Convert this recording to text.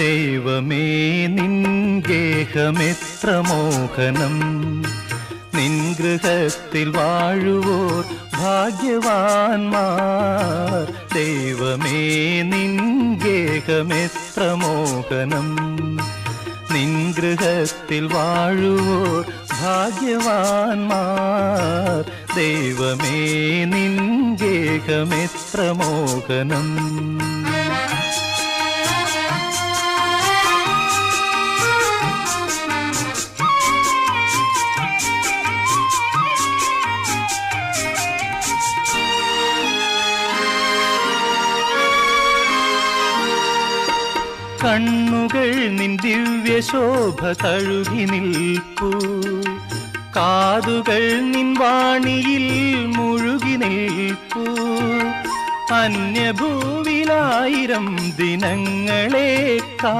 ദൈവമേ നിൻ ഗേഹമെത്ര മോഹനം, നിൻ ഗൃഹത്തിൽ വാഴുവോർ ഭാഗ്യവാന്മാർ. ദൈവമേ നിൻ ഗേഹമെത്ര മോഹനം, നിൻ ഗൃഹത്തിൽ വാഴുവോർ ഭാഗ്യവാന്മാർ. ദൈവമേ നിൻ ഗേഹമെത്ര മോഹനം. കണ്ണുകൾ നിൻ ദിവ്യശോഭ തഴുകി നിൽപ്പൂ, കാതുകൾ നിൻ വാണിയിൽ മുഴുകി നിൽപ്പൂ. അന്യഭൂവിലായിരം ദിനങ്ങളേക്കാൾ